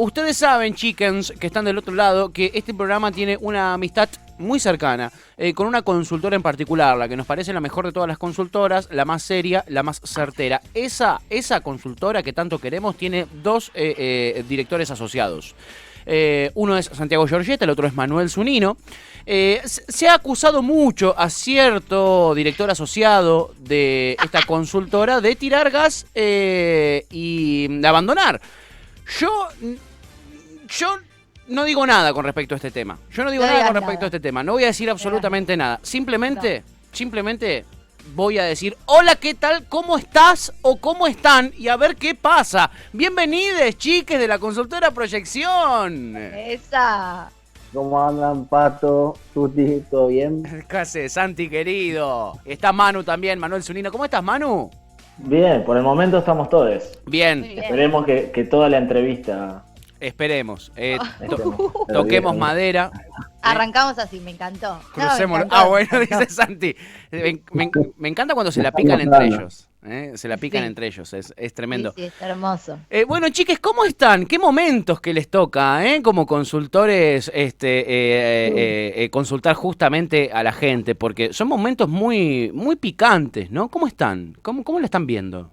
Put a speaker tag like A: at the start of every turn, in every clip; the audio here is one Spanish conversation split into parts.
A: Ustedes saben, chickens, que están del otro lado, que este programa tiene una amistad muy cercana con una consultora en particular, la que nos parece la mejor de todas las consultoras, la más seria, la más certera. Esa consultora que tanto queremos tiene dos directores asociados. Uno es Santiago Giorgetta, el otro es Manuel Zunino. Se ha acusado mucho a cierto director asociado de esta consultora de tirar gas y de abandonar. Yo no digo nada con respecto a este tema. No voy a decir absolutamente nada. Simplemente voy a decir, hola, ¿qué tal? ¿Cómo estás? O ¿cómo están? Y a ver qué pasa. Bienvenides, chiques de la consultora Proyección.
B: Esa.
C: ¿Cómo andan, Pato? ¿Tuti? ¿Todo bien?
A: ¿Qué haces, Santi, querido? Está Manu también, Manuel Zunino. ¿Cómo estás, Manu?
C: Bien, por el momento estamos todos.
A: Bien.
C: Esperemos que toda la entrevista...
A: Esperemos. Toquemos madera.
B: Arrancamos así, me encantó.
A: Crucémoslo. Bueno, dice Santi. Me encanta cuando se la pican entre ellos. Se la pican entre ellos, es tremendo.
B: Sí, es hermoso.
A: Bueno, chiques, ¿cómo están? ¿Qué momentos que les toca, como consultores, consultar justamente a la gente? Porque son momentos muy, muy picantes, ¿no? ¿Cómo están? ¿Cómo lo están viendo?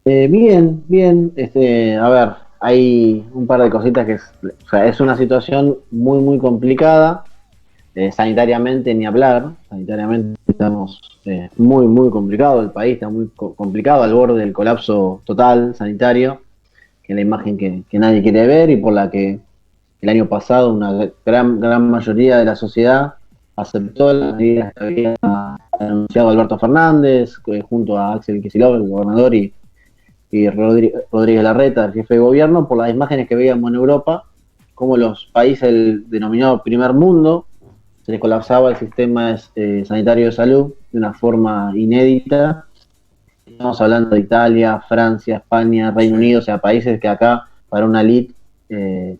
C: Bien. A ver, hay un par de cositas que es una situación muy, muy complicada. Sanitariamente ni hablar. Sanitariamente estamos muy, muy complicado. El país está muy complicado, al borde del colapso total sanitario, que es la imagen que nadie quiere ver y por la que el año pasado una gran mayoría de la sociedad aceptó las medidas que había anunciado Alberto Fernández, junto a Axel Kicillof, el gobernador, y Rodríguez Larreta, el jefe de gobierno, por las imágenes que veíamos en Europa, como los países del denominado primer mundo, se les colapsaba el sistema sanitario de salud de una forma inédita. Estamos hablando de Italia, Francia, España, Reino Unido, o sea, países que acá, para una elite,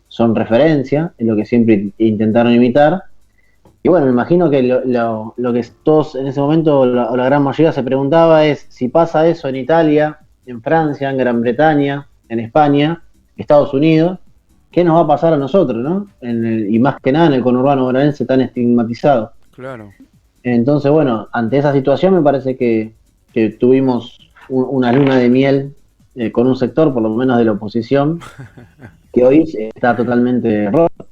C: son referencia, es lo que siempre intentaron imitar. Y bueno, me imagino que lo que todos en ese momento, la gran mayoría se preguntaba es, si pasa eso en Italia, en Francia, en Gran Bretaña, en España, Estados Unidos, ¿qué nos va a pasar a nosotros, no? Y más que nada en el conurbano bonaerense tan estigmatizado.
A: Claro.
C: Entonces, bueno, ante esa situación me parece que tuvimos una luna de miel con un sector, por lo menos de la oposición, que hoy está totalmente roto.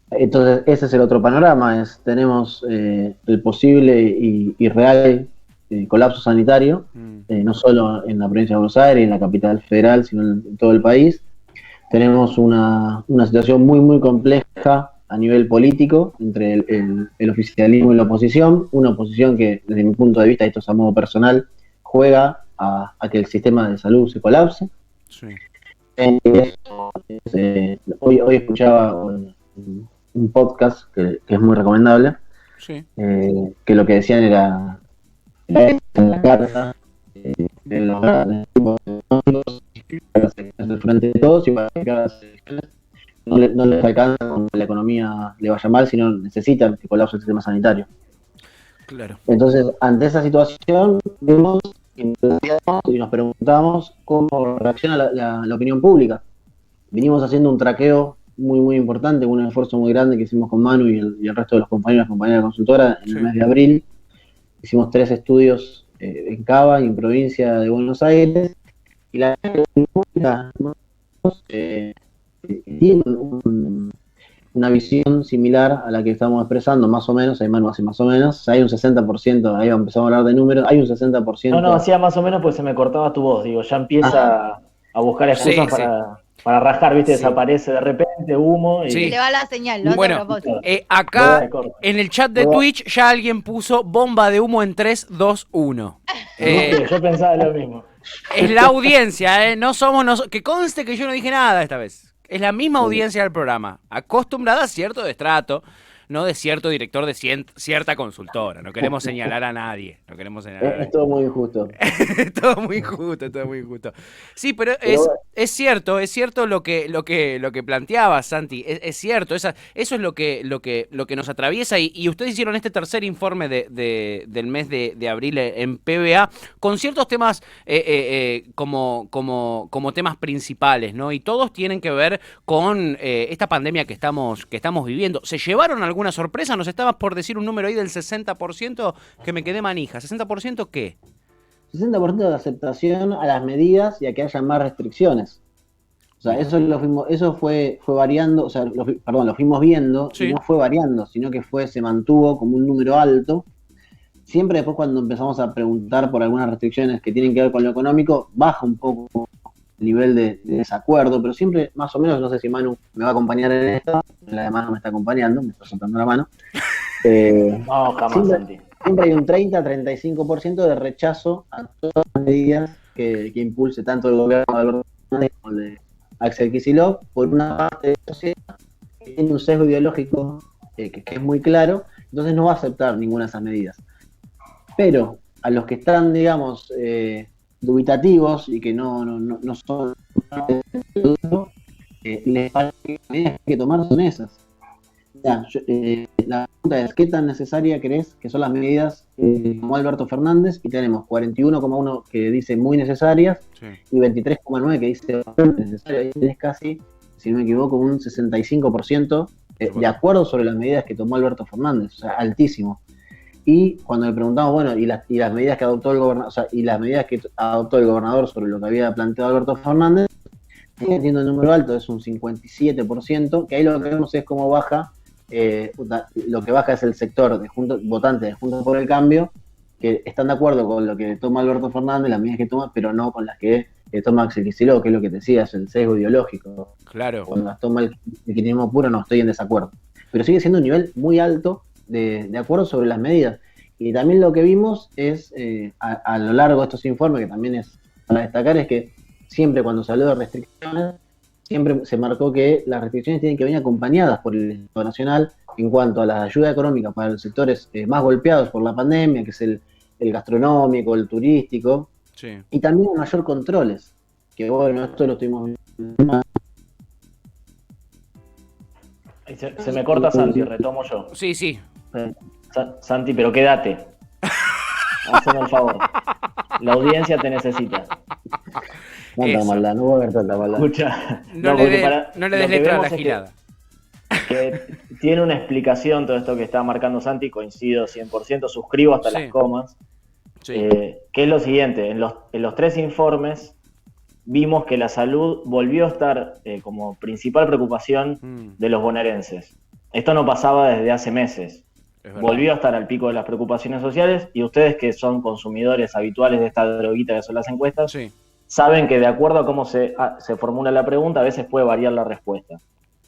C: Entonces, ese es el otro panorama, tenemos el posible y real colapso sanitario, no solo en la provincia de Buenos Aires, en la capital federal, sino en todo el país. Tenemos una situación muy, muy compleja a nivel político entre el oficialismo y la oposición. Una oposición que, desde mi punto de vista, esto es a modo personal, juega a que el sistema de salud se colapse.
A: Sí.
C: Hoy escuchaba un podcast que es muy recomendable,
A: sí.
C: Que lo que decían era en la carta de los frente de todos y para que las elecciones no les alcanza cuando la economía le vaya mal, sino necesitan que colapse el sistema sanitario.
A: Claro.
C: Entonces, ante esa situación, vemos y nos preguntamos cómo reacciona la opinión pública. Vinimos haciendo un traqueo muy, muy importante, un esfuerzo muy grande que hicimos con Manu y el resto de los compañeros y compañeras de consultora en el mes de abril. Hicimos 3 estudios en Cava y en provincia de Buenos Aires, y la tiene una visión similar a la que estamos expresando, más o menos. Ahí Manu hace más o menos, hay un 60%, ahí empezamos a hablar de números, hay un 60%.
D: No, hacía más o menos porque se me cortaba tu voz, digo, ya empieza a buscar excusas para rajar, ¿viste? Sí. Desaparece de repente, humo. Y...
B: Sí. Le va la señal, ¿no?
A: Bueno, acá en el chat de Twitch ya alguien puso bomba de humo en 3, 2, 1.
D: Yo pensaba lo mismo.
A: Es la audiencia, no somos nosotros. Que conste que yo no dije nada esta vez. Es la misma audiencia del programa, acostumbrada a cierto destrato. no de cierto director de cierta consultora. No queremos señalar a nadie. No queremos señalar a nadie.
C: Es todo muy injusto.
A: Todo muy injusto, todo muy injusto. Sí, pero es cierto lo que planteabas, Santi. Es cierto, eso es lo que nos atraviesa. Y ustedes hicieron este tercer informe del mes de abril en PBA con ciertos temas como temas principales, ¿no? Y todos tienen que ver con esta pandemia que estamos viviendo. ¿Se llevaron alguna sorpresa? Nos estabas por decir un número ahí del 60% que me quedé manija. ¿60% qué?
C: 60% de aceptación a las medidas y a que haya más restricciones. O sea, eso fue variando, o sea, lo fuimos viendo,
A: Sí.
C: y no fue variando, sino que se mantuvo como un número alto. Siempre después cuando empezamos a preguntar por algunas restricciones que tienen que ver con lo económico, baja un poco el nivel de desacuerdo, pero siempre más o menos, no sé si Manu me va a acompañar en esto, la de Manu me está acompañando, me está soltando la mano.
D: No, jamás,
C: siempre,
D: Santi.
C: siempre hay un 30-35% de rechazo a todas las medidas que impulse tanto el gobierno de Alberto Fernández como el de Axel Kicillof, por una parte de la sociedad que tiene un sesgo ideológico que es muy claro, entonces no va a aceptar ninguna de esas medidas. Pero a los que están, digamos, dubitativos y que no son les parece que las medidas que hay que tomar son esas. La pregunta es, ¿qué tan necesaria crees que son las medidas que tomó Alberto Fernández? Y tenemos 41,1 que dice muy necesarias,
A: Sí.
C: y 23,9 que dice bastante necesario. Ahí tenés casi, si no me equivoco, un 65% de acuerdo sobre las medidas que tomó Alberto Fernández, o sea, altísimo. Y cuando le preguntamos, bueno, y las medidas que adoptó el gobernador, o sea, y las medidas que adoptó el gobernador sobre lo que había planteado Alberto Fernández, sigue teniendo el número alto, es un 57%, que ahí lo que vemos es cómo baja, lo que baja es el sector de votantes de Juntos por el Cambio, que están de acuerdo con lo que toma Alberto Fernández, las medidas que toma, pero no con las que toma Axel Kicillof, que es lo que te decía, es el sesgo ideológico.
A: Claro.
C: Cuando las toma el kirchnerismo puro, no estoy en desacuerdo. Pero sigue siendo un nivel muy alto de acuerdo sobre las medidas. Y también lo que vimos es, a lo largo de estos informes, que también es para destacar, es que siempre cuando se habló de restricciones, siempre se marcó que las restricciones tienen que venir acompañadas por el Estado Nacional en cuanto a la ayuda económica para los sectores más golpeados por la pandemia, que es el gastronómico, el turístico,
A: Sí.
C: y también mayor controles, que bueno, esto lo estuvimos viendo.
D: Se me corta Santi, retomo yo.
A: Sí.
D: Santi, pero quédate. Haceme el favor. La audiencia te necesita.
C: Tanta
A: Eso.
C: maldad, no voy a ver tanta maldad.
D: Escucha.
A: No le
D: porque
A: des
D: lo que
A: letra a
D: vemos
A: la
D: es que-
A: girada.
D: que tiene una explicación todo esto que está marcando Santi, coincido 100%, suscribo hasta
A: Sí.
D: las comas,
A: Sí.
D: que es lo siguiente, en los tres informes vimos que la salud volvió a estar como principal preocupación de los bonaerenses. Esto no pasaba desde hace meses.
A: Es verdad.
D: Volvió a estar al pico de las preocupaciones sociales y ustedes que son consumidores habituales de esta droguita que son las encuestas,
A: Sí.
D: saben que de acuerdo a cómo se formula la pregunta, a veces puede variar la respuesta.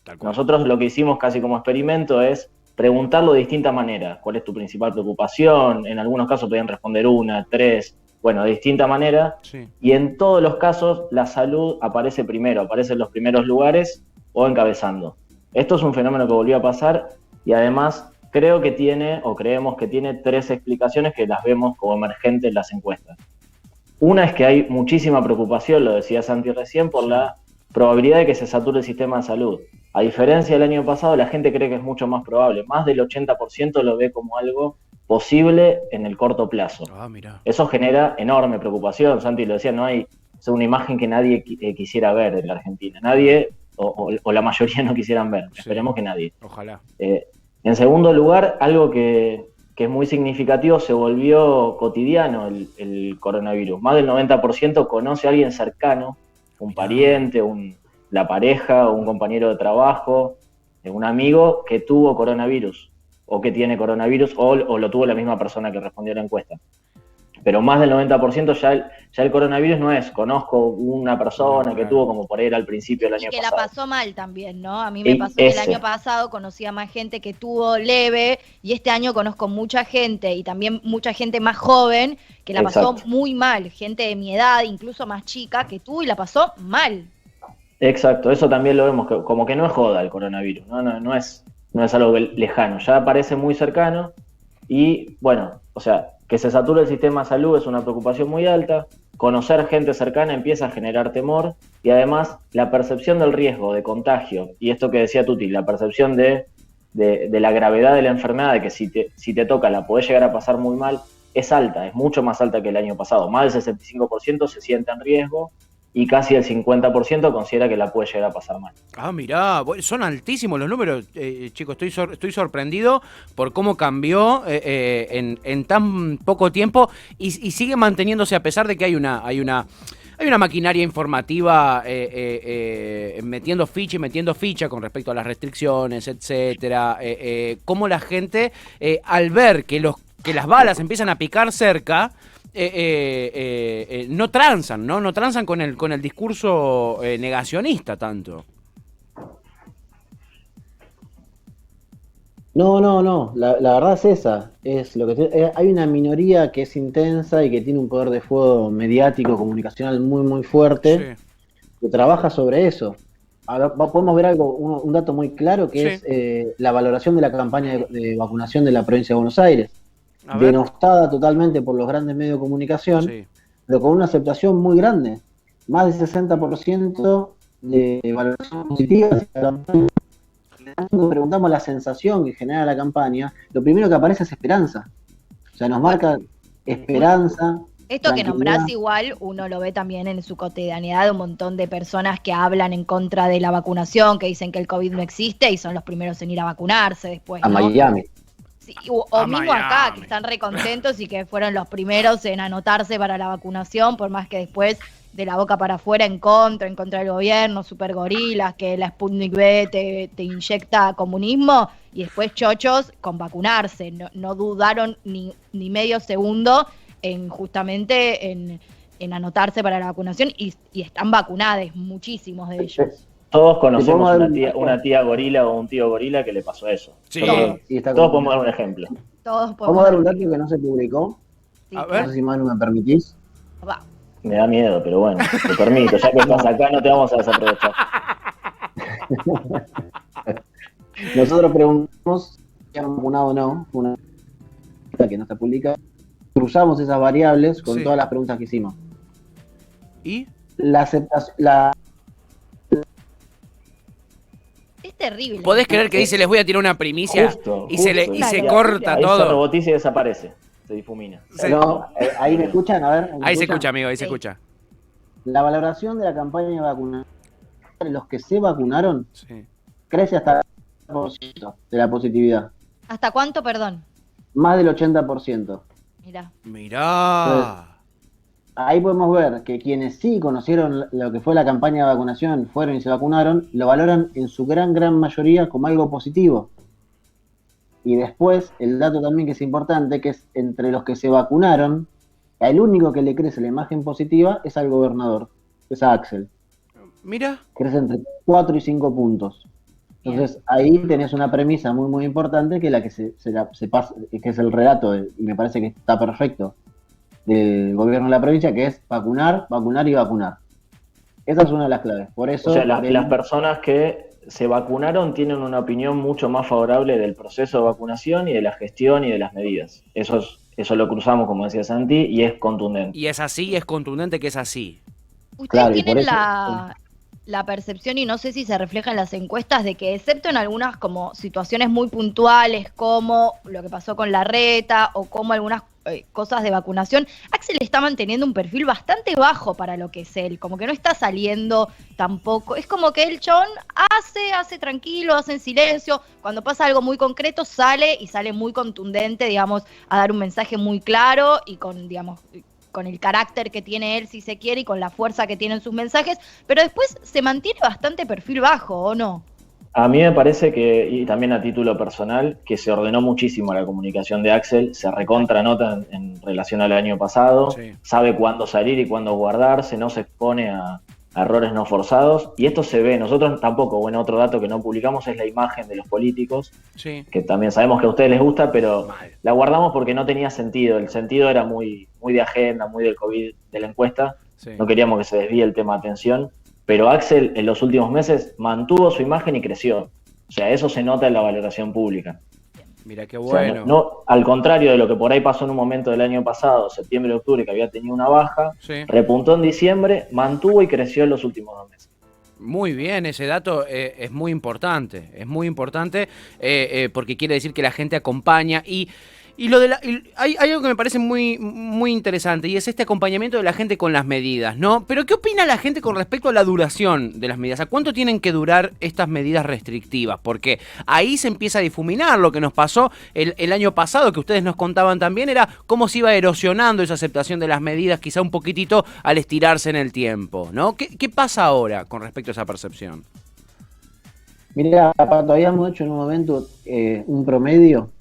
A: Tal cual.
D: Nosotros lo que hicimos casi como experimento es preguntarlo de distinta manera. ¿Cuál es tu principal preocupación? En algunos casos podían responder 1, 3, bueno, de distinta manera.
A: Sí.
D: Y en todos los casos la salud aparece primero, aparece en los primeros lugares o encabezando. Esto es un fenómeno que volvió a pasar y además creo que tiene, o creemos que tiene, tres explicaciones que las vemos como emergentes en las encuestas. Una es que hay muchísima preocupación, lo decía Santi recién, por la probabilidad de que se sature el sistema de salud. A diferencia del año pasado, la gente cree que es mucho más probable. Más del 80% lo ve como algo posible en el corto plazo.
A: Ah, mirá.
D: Eso genera enorme preocupación. Santi lo decía, no hay una imagen que nadie quisiera ver de la Argentina. Nadie, o la mayoría no quisieran ver.
A: Sí.
D: Esperemos que nadie.
A: Ojalá.
D: En segundo lugar, algo que es muy significativo, se volvió cotidiano el coronavirus. Más del 90% conoce a alguien cercano, un pariente, la pareja, un compañero de trabajo, un amigo que tuvo coronavirus, o que tiene coronavirus, o lo tuvo la misma persona que respondió a la encuesta. Pero más del 90% ya el coronavirus no es, conozco una persona que tuvo, como por ahí era al principio del año
B: Y que
D: pasado.
B: la pasó mal también, ¿no? A mí me pasó que el año pasado conocí a más gente que tuvo leve y este año conozco mucha gente y también mucha gente más joven que la pasó muy mal. Gente de mi edad, incluso más chica, que tuvo y la pasó mal.
D: Exacto, eso también lo vemos, como que no es joda el coronavirus, no es no es algo lejano, ya parece muy cercano y bueno, o sea, que se sature el sistema de salud es una preocupación muy alta, conocer gente cercana empieza a generar temor y además la percepción del riesgo de contagio y esto que decía Tuti, la percepción de la gravedad de la enfermedad, de que si te toca la podés llegar a pasar muy mal, es alta, es mucho más alta que el año pasado. Más del 65% se siente en riesgo y casi el 50% considera que la puede llegar a pasar mal.
A: Ah, mirá, son altísimos los números, chicos, estoy sorprendido por cómo cambió en tan poco tiempo y sigue manteniéndose a pesar de que hay una maquinaria informativa metiendo ficha con respecto a las restricciones, etcétera. Cómo la gente, al ver que las balas empiezan a picar cerca, no transan, ¿no? No transan con el discurso negacionista tanto.
C: No. La verdad es esa. Es lo que hay una minoría que es intensa y que tiene un poder de fuego mediático, comunicacional muy, muy fuerte, sí, que trabaja sobre eso. Ahora, podemos ver un dato muy claro que sí, es la valoración de la campaña de vacunación de la provincia de Buenos Aires. Denostada totalmente por los grandes medios de comunicación, sí, pero con una aceptación muy grande. Más del 60% de valoración positiva. Cuando preguntamos la sensación que genera la campaña, lo primero que aparece es esperanza. O sea, nos marca esperanza.
B: Esto que nombrás igual, uno lo ve también en su cotidianidad de un montón de personas que hablan en contra de la vacunación, que dicen que el COVID no existe y son los primeros en ir a vacunarse después, ¿no?
C: A Miami.
B: Sí, o mismo Miami, acá, que están recontentos y que fueron los primeros en anotarse para la vacunación, por más que después de la boca para afuera en contra del gobierno, super gorilas, que la Sputnik V te inyecta comunismo, y después chochos con vacunarse. No dudaron ni medio segundo en justamente en anotarse para la vacunación y están vacunados, muchísimos de ellos.
D: Todos conocemos una tía gorila o un tío gorila que le pasó eso.
A: Sí.
D: Todos podemos dar un ejemplo.
C: ¿Podemos dar un dato que no se publicó? Sí. A ver. No sé si Manu me permitís.
B: Va.
D: Me da miedo, pero bueno, te permito. Ya que estás acá, no te vamos a desaprovechar.
C: Nosotros preguntamos si han vacunado o no, una que no se publica. Cruzamos esas variables con todas las preguntas que hicimos.
A: ¿Y?
C: La aceptación...
B: Es terrible.
A: ¿Podés creer que dice les voy a tirar una primicia y se corta
D: ahí
A: todo?
D: Se robotiza y desaparece, se difumina.
C: No, ahí me escuchan, a ver.
A: Ahí se escucha, amigo, ahí se escucha.
C: La valoración de la campaña de vacunación de los que se vacunaron crece hasta el 80% de la positividad.
B: ¿Hasta cuánto, perdón?
C: Más del 80%.
B: Mirá.
C: Entonces, ahí podemos ver que quienes sí conocieron lo que fue la campaña de vacunación, fueron y se vacunaron, lo valoran en su gran mayoría como algo positivo. Y después, el dato también que es importante, que es entre los que se vacunaron, el único que le crece la imagen positiva es al gobernador, es a Axel.
A: Mira.
C: Crece entre 4 y 5 puntos. Entonces, ahí tenés una premisa muy, muy importante, que es la que se pasa, que es el relato, y me parece que está perfecto, del gobierno de la provincia, que es vacunar y vacunar. Esa es una de las claves. Por eso,
D: o sea, las personas que se vacunaron tienen una opinión mucho más favorable del proceso de vacunación y de la gestión y de las medidas. Eso lo cruzamos, como decía Santi, y es contundente.
A: Y es así, es contundente que es así.
B: Ustedes tienen la percepción, y no sé si se refleja en las encuestas, de que excepto en algunas como situaciones muy puntuales, como lo que pasó con Larreta o como algunas cosas de vacunación, Axel está manteniendo un perfil bastante bajo para lo que es él, como que no está saliendo tampoco, es como que el chon hace tranquilo, hace en silencio, cuando pasa algo muy concreto sale muy contundente, digamos, a dar un mensaje muy claro y con, digamos, con el carácter que tiene él, si se quiere, y con la fuerza que tienen sus mensajes, pero después se mantiene bastante perfil bajo, ¿o no?
D: A mí me parece que, y también a título personal, que se ordenó muchísimo la comunicación de Axel, se recontranota en relación al año pasado, sabe cuándo salir y cuándo guardarse, no se expone a errores no forzados, y esto se ve, nosotros tampoco, bueno, otro dato que no publicamos es la imagen de los políticos, que también sabemos que a ustedes les gusta, pero la guardamos porque no tenía sentido, el sentido era muy de agenda, muy del COVID, de la encuesta, no queríamos que se desvíe el tema de atención, pero Axel en los últimos meses mantuvo su imagen y creció. O sea, eso se nota en la valoración pública.
A: Mira qué bueno.
D: O sea, al contrario de lo que por ahí pasó en un momento del año pasado, septiembre, octubre, que había tenido una baja, repuntó en diciembre, mantuvo y creció en los últimos 2 meses.
A: Muy bien, ese dato es muy importante, porque quiere decir que la gente acompaña y lo de hay algo que me parece muy, muy interesante y es este acompañamiento de la gente con las medidas, ¿no? Pero ¿qué opina la gente con respecto a la duración de las medidas? ¿A cuánto tienen que durar estas medidas restrictivas? Porque ahí se empieza a difuminar lo que nos pasó el año pasado, que ustedes nos contaban también, era cómo se iba erosionando esa aceptación de las medidas, quizá un poquitito al estirarse en el tiempo, ¿no? ¿Qué pasa ahora con respecto a esa percepción?
C: Mirá, Pato, habíamos hecho en un momento un promedio.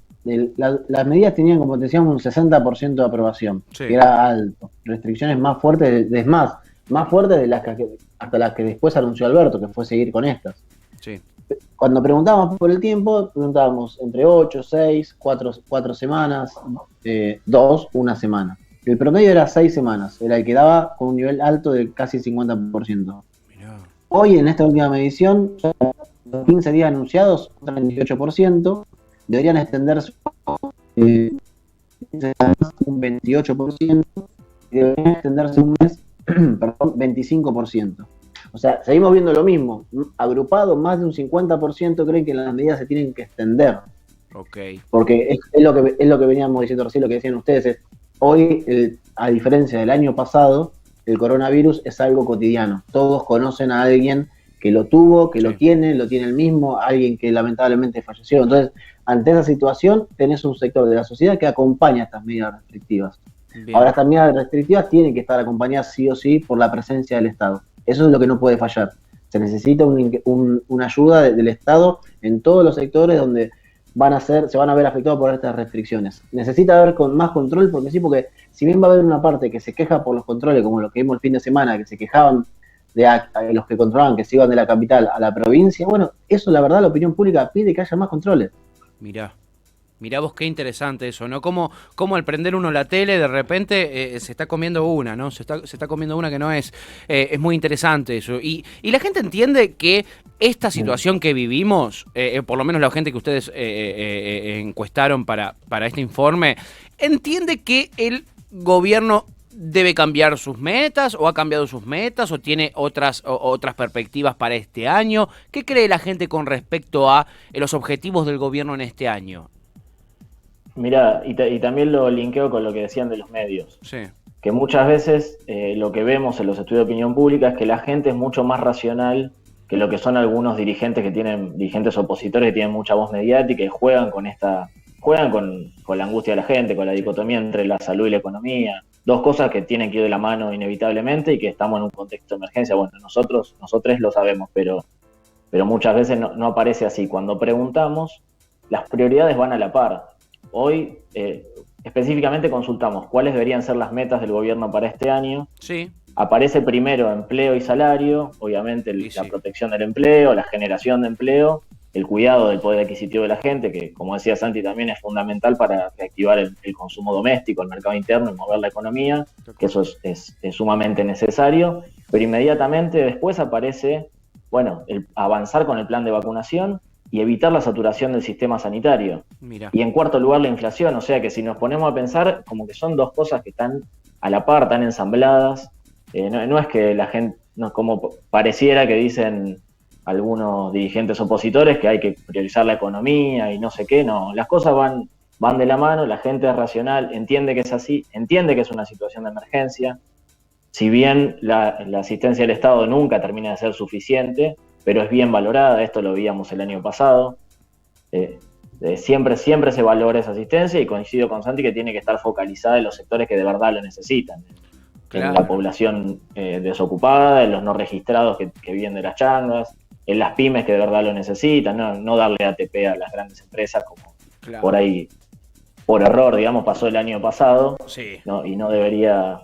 C: Las medidas tenían, como te decíamos, un 60% de aprobación, que era alto. Restricciones más fuertes, más fuertes de hasta las que después anunció Alberto, que fue seguir con estas.
A: Sí.
C: Cuando preguntábamos por el tiempo, preguntábamos entre 8, 6, 4 semanas, 2, 1 semana. El promedio era 6 semanas, era el que daba con un nivel alto de casi 50%. Mirá. Hoy, en esta última medición, los 15 días anunciados, un 38%. Deberían extenderse un 28% y deberían extenderse un mes, perdón, 25%. O sea, seguimos viendo lo mismo. Agrupado, más de un 50% creen que las medidas se tienen que extender.
A: Okay.
C: Porque es lo que veníamos diciendo recién, lo que decían ustedes, hoy, a diferencia del año pasado, el coronavirus es algo cotidiano. Todos conocen a alguien que lo tuvo, que lo tiene el mismo, alguien que lamentablemente falleció. Entonces, ante esa situación, tenés un sector de la sociedad que acompaña estas medidas restrictivas. Bien. Ahora, estas medidas restrictivas tienen que estar acompañadas sí o sí por la presencia del Estado. Eso es lo que no puede fallar. Se necesita una ayuda del Estado en todos los sectores donde se van a ver afectados por estas restricciones. Necesita haber más control, porque si bien va a haber una parte que se queja por los controles, como lo que vimos el fin de semana, que se quejaban de los que controlaban que se iban de la capital a la provincia, bueno, eso la verdad la opinión pública pide que haya más controles.
A: Mirá vos qué interesante eso, ¿no? Como al prender uno la tele de repente se está comiendo una, ¿no? Se está comiendo una que no es. Es muy interesante eso. Y la gente entiende que esta situación que vivimos, por lo menos la gente que ustedes encuestaron para este informe, entiende que el gobierno debe cambiar sus metas, o ha cambiado sus metas, o tiene otras perspectivas para este año. ¿Qué cree la gente con respecto a los objetivos del gobierno en este año?
D: Mirá, y también lo linkeo con lo que decían de los medios.
A: Sí.
D: Que muchas veces lo que vemos en los estudios de opinión pública es que la gente es mucho más racional que lo que son algunos dirigentes opositores que tienen mucha voz mediática y juegan con la angustia de la gente, con la dicotomía entre la salud y la economía. Dos cosas que tienen que ir de la mano inevitablemente y que estamos en un contexto de emergencia. Bueno, nosotros lo sabemos, pero muchas veces no aparece así. Cuando preguntamos, las prioridades van a la par. Hoy específicamente consultamos cuáles deberían ser las metas del gobierno para este año.
A: Sí.
D: Aparece primero empleo y salario, obviamente la protección del empleo, la generación de empleo, el cuidado del poder adquisitivo de la gente, que como decía Santi también es fundamental para reactivar el consumo doméstico, el mercado interno y mover la economía, que eso es sumamente necesario, pero inmediatamente después aparece, el avanzar con el plan de vacunación y evitar la saturación del sistema sanitario.
A: Mira.
D: Y en cuarto lugar la inflación, o sea que si nos ponemos a pensar como que son dos cosas que están a la par, están ensambladas, no es que la gente, no, como pareciera que dicen algunos dirigentes opositores que hay que priorizar la economía y no sé qué, no, las cosas van de la mano, la gente es racional, entiende que es así, entiende que es una situación de emergencia, si bien la asistencia del Estado nunca termina de ser suficiente, pero es bien valorada, esto lo veíamos el año pasado, siempre se valora esa asistencia y coincido con Santi que tiene que estar focalizada en los sectores que de verdad lo necesitan. Claro. En la población desocupada, en los no registrados que viven de las changas, en las pymes que de verdad lo necesitan, no darle ATP a las grandes empresas como por ahí, por error, digamos, pasó el año pasado,
A: sí.
D: Y no debería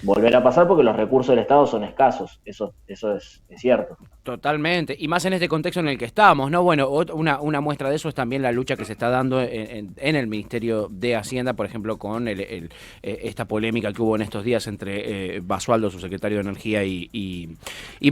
D: volver a pasar porque los recursos del Estado son escasos, eso es cierto.
A: Totalmente, y más en este contexto en el que estamos, ¿no? Bueno, una muestra de eso es también la lucha que se está dando en el Ministerio de Hacienda, por ejemplo, con esta polémica que hubo en estos días entre Basualdo, su secretario de Energía, y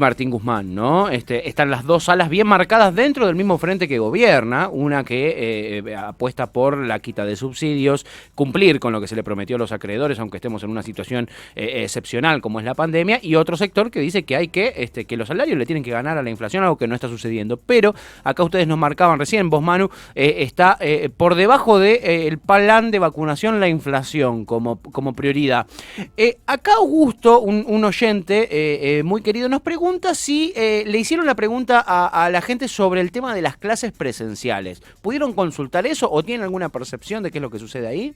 A: Martín Guzmán, ¿no? Están las dos alas bien marcadas dentro del mismo frente que gobierna, una que apuesta por la quita de subsidios, cumplir con lo que se le prometió a los acreedores, aunque estemos en una situación excepcional como es la pandemia, y otro sector que dice que hay que los salarios le tienen que ganar a la inflación, algo que no está sucediendo. Pero acá ustedes nos marcaban recién, vos Manu, está por debajo de el plan de vacunación la inflación como prioridad. Acá Augusto, un oyente muy querido, nos pregunta si le hicieron la pregunta a la gente sobre el tema de las clases presenciales. ¿Pudieron consultar eso o tienen alguna percepción de qué es lo que sucede ahí?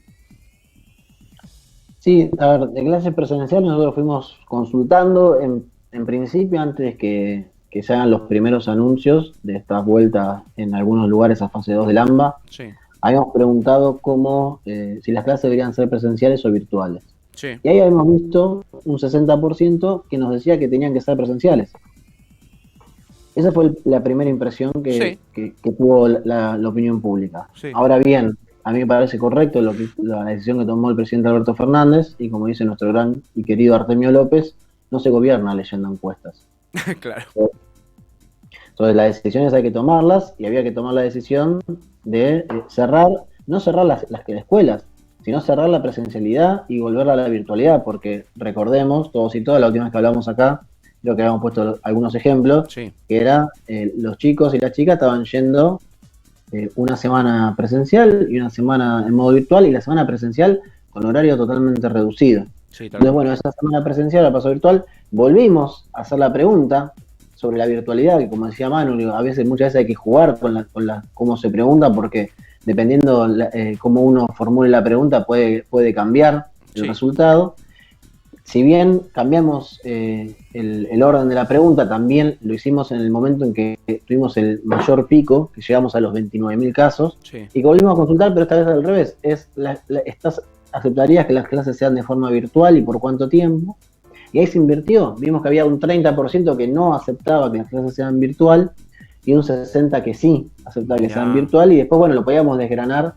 C: Sí, a ver, de clases presenciales nosotros fuimos consultando en principio antes que se hagan los primeros anuncios de estas vueltas en algunos lugares a fase 2 del AMBA.
A: Sí.
C: Habíamos preguntado si las clases deberían ser presenciales o virtuales.
A: Sí.
C: Y ahí habíamos visto un 60% que nos decía que tenían que ser presenciales. Esa fue la primera impresión que tuvo la opinión pública. Sí. Ahora bien, a mí me parece correcto la decisión que tomó el presidente Alberto Fernández, y como dice nuestro gran y querido Artemio López, no se gobierna leyendo encuestas.
A: Claro.
C: Entonces las decisiones hay que tomarlas, y había que tomar la decisión de no cerrar las escuelas, sino cerrar la presencialidad y volverla a la virtualidad, porque recordemos, todos y todas, la última vez que hablamos acá, creo que habíamos puesto algunos ejemplos, que era los chicos y las chicas estaban yendo una semana presencial y una semana en modo virtual, y la semana presencial con horario totalmente reducido. Sí, entonces, bueno, esa semana presencial la pasó virtual, volvimos a hacer la pregunta sobre la virtualidad, que como decía Manu, muchas veces hay que jugar con cómo se pregunta, porque dependiendo cómo uno formule la pregunta puede cambiar el resultado. Si bien cambiamos el orden de la pregunta, también lo hicimos en el momento en que tuvimos el mayor pico, que llegamos a los 29.000 casos, y volvimos a consultar, pero esta vez al revés. ¿Aceptarías que las clases sean de forma virtual y por cuánto tiempo? Y ahí se invirtió. Vimos que había un 30% que no aceptaba que las clases sean virtual y un 60% que sí aceptaba que sean virtual, y después, bueno, lo podíamos desgranar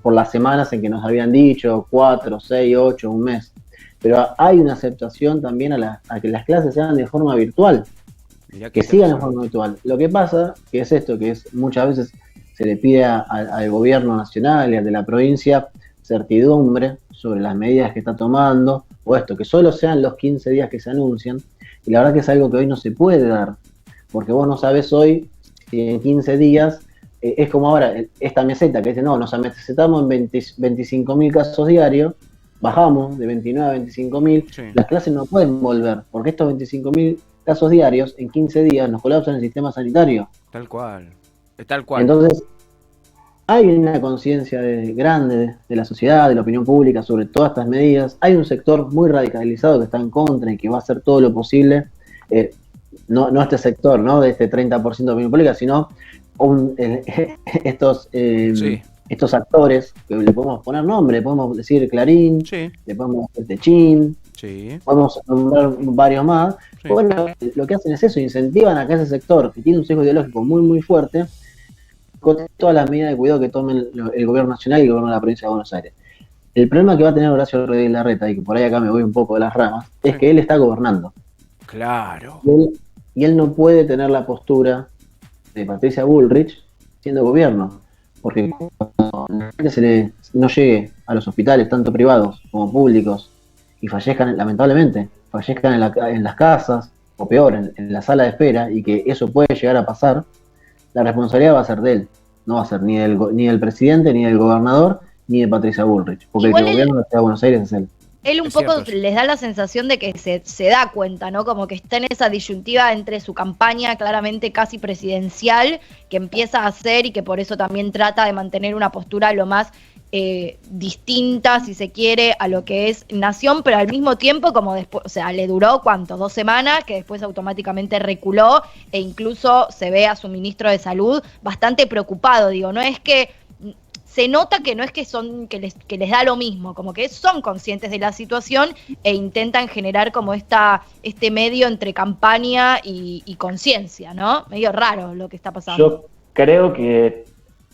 C: por las semanas en que nos habían dicho, 4, 6, 8, un mes. Pero hay una aceptación también a que las clases sean de forma virtual, que sigan de forma virtual. Lo que pasa, que es esto, que es muchas veces se le pide al gobierno nacional y al de la provincia certidumbre sobre las medidas que está tomando, o esto, que solo sean los 15 días que se anuncian, y la verdad que es algo que hoy no se puede dar, porque vos no sabés hoy si en 15 días, es como ahora, esta meseta que dice, no, nos amesetamos en 25.000 casos diarios, bajamos de 29 a 25.000, las clases no pueden volver, porque estos 25.000 casos diarios en 15 días nos colapsan el sistema sanitario.
A: Tal cual.
C: Entonces, hay una conciencia grande de la sociedad, de la opinión pública sobre todas estas medidas. Hay un sector muy radicalizado que está en contra y que va a hacer todo lo posible, no este sector, ¿no? De este 30% de opinión pública, sino estos actores, que le podemos poner nombre, le podemos decir Clarín, le podemos decir Techín, podemos nombrar varios más. Bueno, lo que hacen es eso, incentivan a que ese sector, que tiene un sesgo ideológico muy, muy fuerte, con todas las medidas de cuidado que tomen el gobierno nacional y el gobierno de la provincia de Buenos Aires. El problema que va a tener Horacio Rodríguez Larreta, y que por ahí acá me voy un poco de las ramas, es que él está gobernando.
A: Claro.
C: Y él no puede tener la postura de Patricia Bullrich siendo gobierno, porque cuando la gente no llegue a los hospitales, tanto privados como públicos, y fallezcan, lamentablemente, en las casas, o peor, en la sala de espera, y que eso puede llegar a pasar, la responsabilidad va a ser de él, no va a ser ni del presidente, ni del gobernador, ni de Patricia Bullrich, porque igual el que gobierna de la Ciudad de Buenos Aires es él.
B: Él un poco les da la sensación de que se da cuenta, ¿no? Como que está en esa disyuntiva entre su campaña claramente casi presidencial, que empieza a hacer y que por eso también trata de mantener una postura lo más distinta, si se quiere, a lo que es Nación, pero al mismo tiempo, como después, o sea, le duró, ¿cuánto? 2 semanas, que después automáticamente reculó, e incluso se ve a su ministro de Salud bastante preocupado, digo, no es que se nota que no es que que les da lo mismo, como que son conscientes de la situación e intentan generar como este medio entre campaña y conciencia, ¿no? Medio raro lo que está pasando.
D: Yo creo que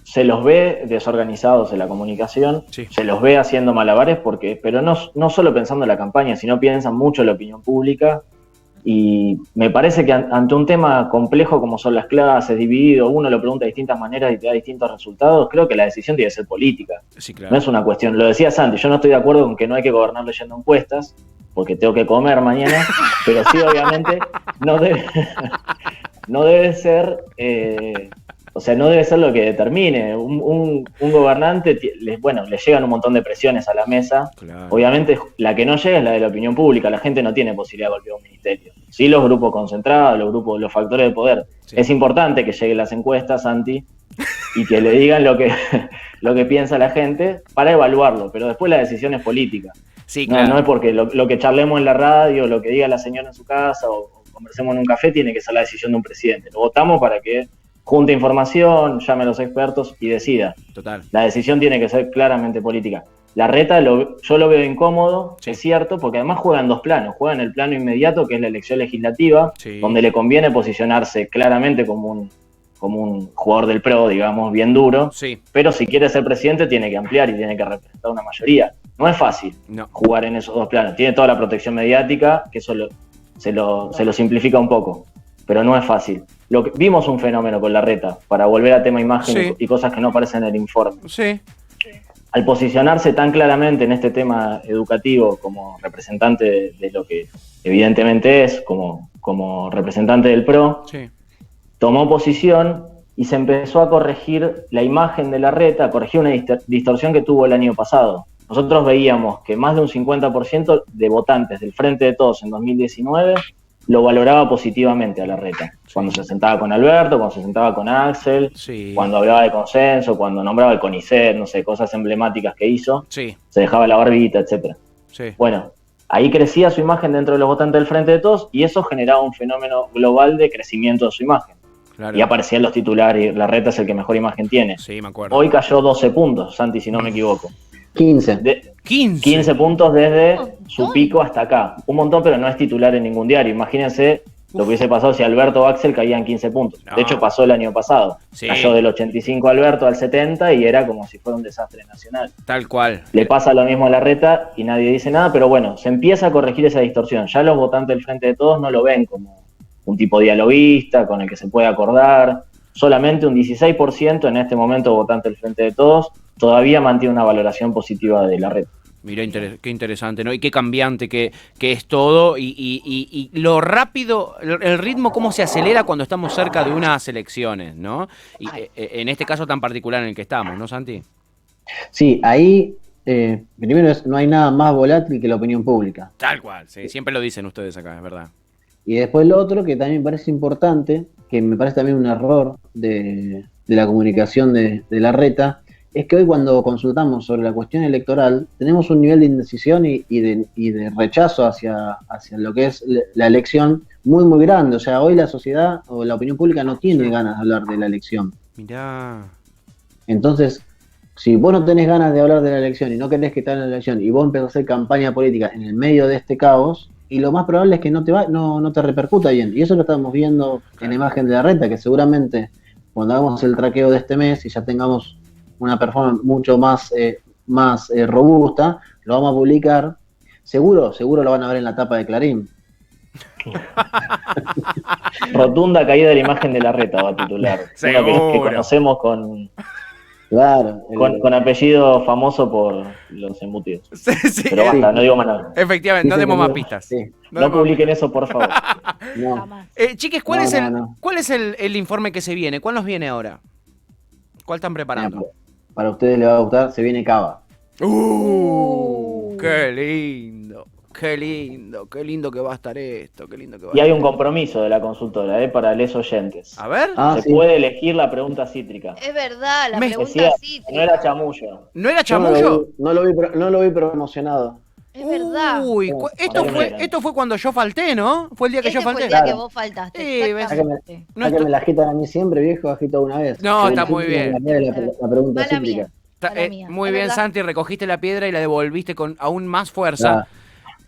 D: se los ve desorganizados en la comunicación,
A: sí.
D: Se los ve haciendo malabares, pero no solo pensando en la campaña, sino piensan mucho en la opinión pública. Y me parece que ante un tema complejo como son las clases, dividido, uno lo pregunta de distintas maneras y te da distintos resultados, creo que la decisión tiene que ser política.
A: Sí, claro.
D: No es una cuestión, lo decía Santi, yo no estoy de acuerdo con que no hay que gobernar leyendo encuestas, porque tengo que comer mañana, pero sí, obviamente, no debe ser... O sea, no debe ser lo que determine. Un gobernante, le llegan un montón de presiones a la mesa.
A: Claro.
D: Obviamente, la que no llega es la de la opinión pública. La gente no tiene posibilidad de golpear un ministerio. Sí, los grupos concentrados, los factores de poder.
A: Sí.
D: Es importante que lleguen las encuestas, Santi, y que le digan lo que piensa la gente para evaluarlo. Pero después la decisión es política.
A: Sí, claro.
D: No es porque lo que charlemos en la radio, lo que diga la señora en su casa o conversemos en un café, tiene que ser la decisión de un presidente. Lo votamos para que junte información, llame a los expertos y decida.
A: Total.
D: La decisión tiene que ser claramente política. Larreta yo lo veo incómodo,
A: sí.
D: Es cierto, porque además juega en dos planos. Juega en el plano inmediato, que es la elección legislativa,
A: sí.
D: Donde le conviene posicionarse claramente como un jugador del PRO, digamos, bien duro.
A: Sí.
D: Pero si quiere ser presidente tiene que ampliar y tiene que representar una mayoría. No es fácil jugar en esos dos planos. Tiene toda la protección mediática, que eso se lo simplifica un poco. Pero no es fácil. Vimos un fenómeno con Larreta, para volver a tema imagen
A: sí.
D: y cosas que no aparecen en el informe.
A: Sí.
D: Al posicionarse tan claramente en este tema educativo como representante de lo que evidentemente es, como representante del PRO,
A: sí.
D: Tomó posición y se empezó a corregir la imagen de Larreta, a corregir una distorsión que tuvo el año pasado. Nosotros veíamos que más de un 50% de votantes del Frente de Todos en 2019 lo valoraba positivamente a Larreta. Cuando se sentaba con Alberto, cuando se sentaba con Axel,
A: sí.
D: Cuando hablaba de consenso, cuando nombraba el CONICET, no sé, cosas emblemáticas que hizo,
A: sí.
D: Se dejaba la barbita, etcétera.
A: Sí.
D: Bueno, ahí crecía su imagen dentro de los votantes del Frente de Todos y eso generaba un fenómeno global de crecimiento de su imagen.
A: Claro.
D: Y aparecían los titulares, Larreta es el que mejor imagen tiene.
A: Sí, me acuerdo.
D: Hoy cayó 12 puntos, Santi, si no me equivoco.
C: 15.
D: 15 puntos desde su pico hasta acá. Un montón, pero no es titular en ningún diario. Imagínense lo que hubiese pasado si Alberto o Axel caían 15 puntos.
A: No.
D: De hecho, pasó el año pasado.
A: Sí.
D: Cayó del 85 Alberto al 70 y era como si fuera un desastre nacional.
A: Tal cual.
D: Le pasa lo mismo a Larreta y nadie dice nada, pero bueno, se empieza a corregir esa distorsión. Ya los votantes del Frente de Todos no lo ven como un tipo dialoguista con el que se puede acordar. Solamente un 16% en este momento votante del Frente de Todos todavía mantiene una valoración positiva de Larreta.
A: Mira, qué interesante, ¿no? Y qué cambiante que es todo y lo rápido, el ritmo, cómo se acelera cuando estamos cerca de unas elecciones, ¿no? Y en este caso tan particular en el que estamos, ¿no, Santi?
C: Sí, ahí primero no hay nada más volátil que la opinión pública.
A: Tal cual, sí, siempre lo dicen ustedes acá, es verdad.
C: Y después lo otro que también me parece importante, que me parece también un error de la comunicación de Larreta, es que hoy cuando consultamos sobre la cuestión electoral tenemos un nivel de indecisión y de rechazo hacia lo que es la elección muy muy grande. O sea, hoy la sociedad o la opinión pública no tiene ganas de hablar de la elección.
A: Mirá.
C: Entonces, si vos no tenés ganas de hablar de la elección y no querés que esté en la elección y vos empezás a hacer campaña política en el medio de este caos, y lo más probable es que no te repercuta bien. Y eso lo estamos viendo en la imagen de Larreta, que seguramente cuando hagamos el traqueo de este mes y ya tengamos una performance mucho más robusta, lo vamos a publicar. Seguro lo van a ver en la tapa de Clarín.
D: Rotunda caída de la imagen de Larreta va a titular. Uno que conocemos con apellido famoso por los embutidos.
A: Sí,
D: pero basta, no digo más nada.
A: Efectivamente, no demos más pistas.
C: Sí.
D: No publiquen eso, por favor.
C: No.
A: Chiques, ¿cuál es el informe que se viene? ¿Cuál nos viene ahora? ¿Cuál están preparando?
C: Mira, para ustedes les va a gustar, se viene Cava.
A: ¡Qué lindo! Qué lindo que va a estar esto, qué lindo que va a
D: Y
A: estar.
D: hay un compromiso de la consultora, para les oyentes.
A: A ver.
D: Se puede elegir la pregunta cítrica.
B: Es verdad, la pregunta
D: decía,
B: cítrica.
D: No era chamullo.
A: ¿No era chamullo?
C: No lo vi promocionado.
B: Es verdad.
A: Uy, esto fue cuando yo falté, ¿no? Fue el día que yo falté.
B: Fue el día que vos faltaste.
A: Sí,
B: exactamente.
C: Ya que me la agitan a mí siempre, viejo, agito una vez.
A: No, está muy bien.
C: La pregunta
B: Mala
C: cítrica.
B: mía.
A: Muy bien, Santi, recogiste la piedra y la devolviste con aún más fuerza.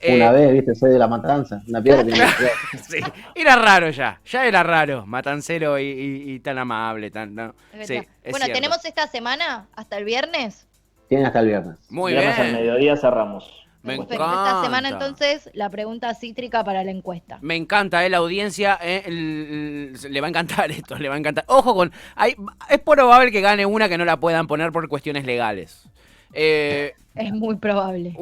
C: Una vez, viste, soy de La Matanza. Una piedra tiene que
A: sí, era raro ya era raro. Matancero y tan amable. No. Sí,
B: bueno,
A: cierto.
B: ¿tenemos esta semana hasta el viernes?
C: Tienen hasta el viernes.
A: Muy
D: viernes
A: bien.
D: al mediodía cerramos.
B: Perfecto. Esta semana entonces la pregunta cítrica para la encuesta.
A: Me encanta, la audiencia le va a encantar esto, le va a encantar. Ojo con, es probable que gane una que no la puedan poner por cuestiones legales.
B: Es muy probable.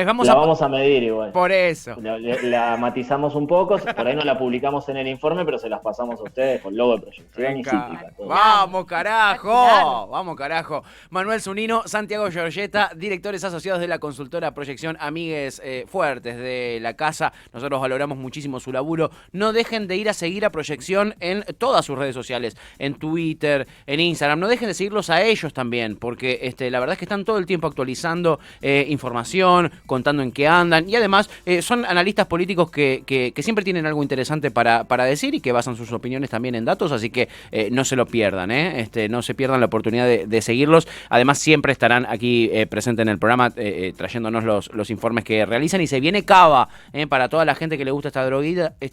A: Vamos
D: a medir igual.
A: Por eso.
D: La matizamos un poco, por ahí no la publicamos en el informe, pero se las pasamos a ustedes con logo de proyección y cítrica.
A: Vamos, carajo. Vamos, carajo. Manuel Zunino, Santiago Giorgetta, directores asociados de la consultora Proyección, amigues fuertes de la casa. Nosotros valoramos muchísimo su laburo. No dejen de ir a seguir a Proyección en todas sus redes sociales, en Twitter, en Instagram. No dejen de seguirlos a ellos también, porque la verdad es que están todo el tiempo actualizando información, contando en qué andan, y además son analistas políticos que siempre tienen algo interesante para decir y que basan sus opiniones también en datos, así que no se lo pierdan, no se pierdan la oportunidad de seguirlos. Además siempre estarán aquí presentes en el programa trayéndonos los informes que realizan, y se viene Cava, para toda la gente que le gusta esta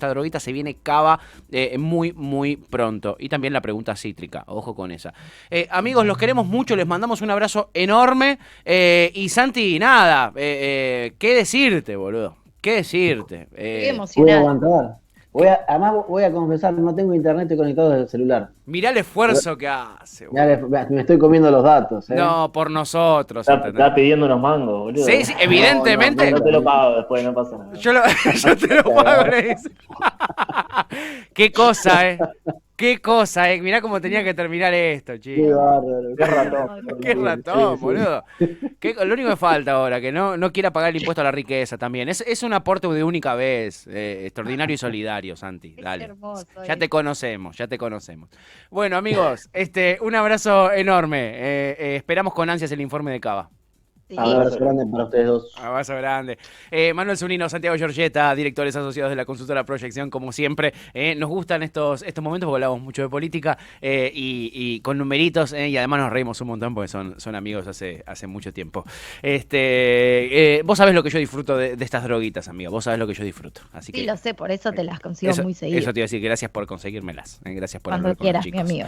A: droguita se viene Cava muy, muy pronto, y también la pregunta cítrica, ojo con esa. Amigos, los queremos mucho, les mandamos un abrazo enorme, y Santi, nada, ¿qué decirte, boludo? ¿Qué decirte?
B: Qué emocionante.
C: Voy a aguantar. Además voy a confesar, no tengo internet conectado desde el celular.
A: Mirá el esfuerzo que hace,
C: boludo. Me estoy comiendo los datos.
A: No, por nosotros.
D: Está pidiendo unos mangos, boludo.
A: Sí, evidentemente.
D: No te lo pago después, no pasa nada.
A: Yo te lo pago, le dice. Qué cosa, Qué cosa, Mirá cómo tenía que terminar esto, chicos.
C: Qué bárbaro.
D: Qué ratón.
A: Qué ratón,
C: sí.
A: boludo. Lo único que falta ahora, que no quiera pagar el impuesto a la riqueza también. Es un aporte de única vez, extraordinario y solidario, Santi. Dale.
B: Hermoso,
A: ya te conocemos. Bueno, amigos, un abrazo enorme. Esperamos con ansias el informe de Cava.
B: Sí.
C: Un abrazo grande para ustedes dos.
A: Abrazo grande. Manuel Zunino, Santiago Giorgetta, directores asociados de la consultora Proyección, como siempre. Nos gustan estos momentos porque hablamos mucho de política y con numeritos, y además nos reímos un montón porque son amigos hace mucho tiempo. Vos sabés lo que yo disfruto de estas droguitas, amigo. Vos sabés lo que yo disfruto. Así que,
B: lo sé, por eso te las consigo muy seguido.
A: Eso te iba a decir, gracias por conseguírmelas. Gracias por
B: cuando quieras, mi amigo.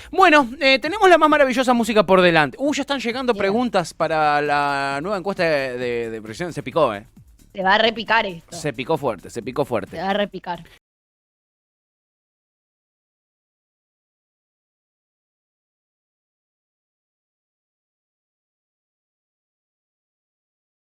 A: Bueno, tenemos la más maravillosa música por delante. Ya están llegando preguntas para la nueva encuesta de Proyección. Se picó,
B: Se va a repicar esto.
A: Se picó fuerte.
B: Se va a repicar.